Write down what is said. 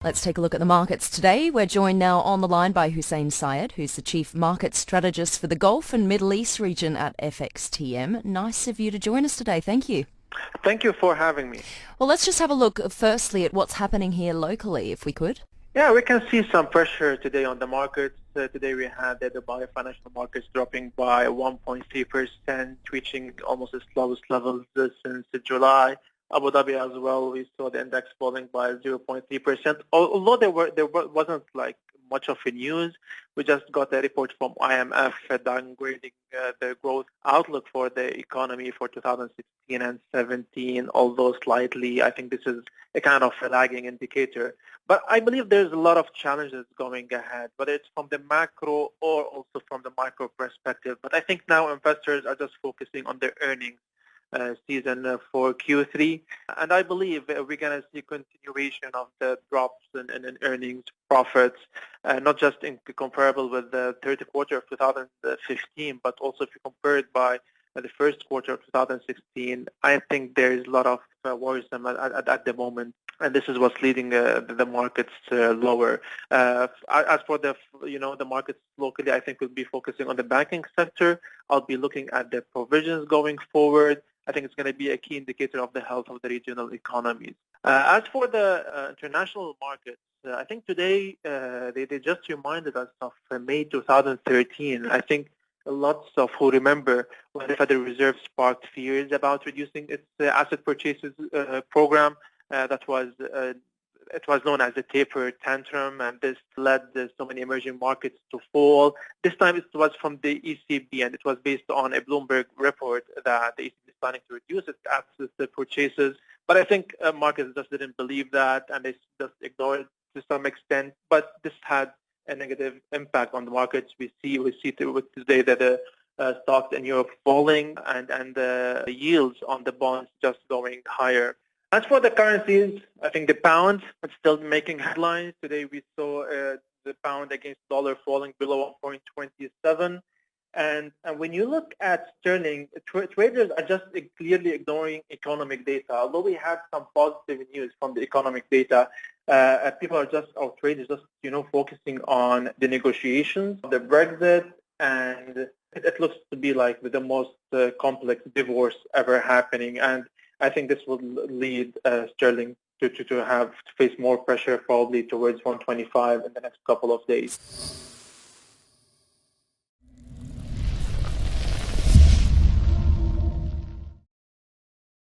Let's take a look at the markets today. We're joined now on the line by Hussein Sayed, who's the Chief Market Strategist for the Gulf and Middle East region at FXTM. Nice of you to join us today. Thank you. Thank you for having me. Well, let's just have a look firstly at what's happening here locally, if we could. Yeah, we can see some pressure today on the markets. Today we had the Dubai financial markets dropping by 1.3%, reaching almost its lowest levels since July. Abu Dhabi as well, we saw the index falling by 0.3%. Although there wasn't like much of a news, we just got a report from IMF downgrading the growth outlook for the economy for 2016 and 17, although slightly. I think this is a kind of a lagging indicator. But I believe there's a lot of challenges going ahead, whether it's from the macro or also from the micro perspective. But I think now investors are just focusing on their earnings season for Q3. And I believe we're going to see continuation of the drops in earnings profits, not just comparable with the third quarter of 2015, but also if you compare it by the first quarter of 2016, I think there is a lot of worrisome at the moment. And this is what's leading the markets lower. As for the markets locally, I think we'll be focusing on the banking sector. I'll be looking at the provisions going forward. I think it's going to be a key indicator of the health of the regional economies. As for the international markets, I think today they just reminded us of May 2013. I think lots of who remember when the Federal Reserve sparked fears about reducing its asset purchases program. That was it was known as the taper tantrum, and this led so many emerging markets to fall. This time it was from the ECB, and it was based on a Bloomberg report that the ECB is planning to reduce its asset purchases. But I think markets just didn't believe that, and they just ignored it to some extent. But this had a negative impact on the markets. We see today that the stocks in Europe falling and the yields on the bonds just going higher. As for the currencies, I think the pound is still making headlines. Today we saw the pound against dollar falling below 1.27. And when you look at sterling, traders are just clearly ignoring economic data. Although we had some positive news from the economic data, traders just focusing on the negotiations, the Brexit, and it looks to be like the most complex divorce ever happening. And I think this will lead sterling to face more pressure, probably towards 125 in the next couple of days.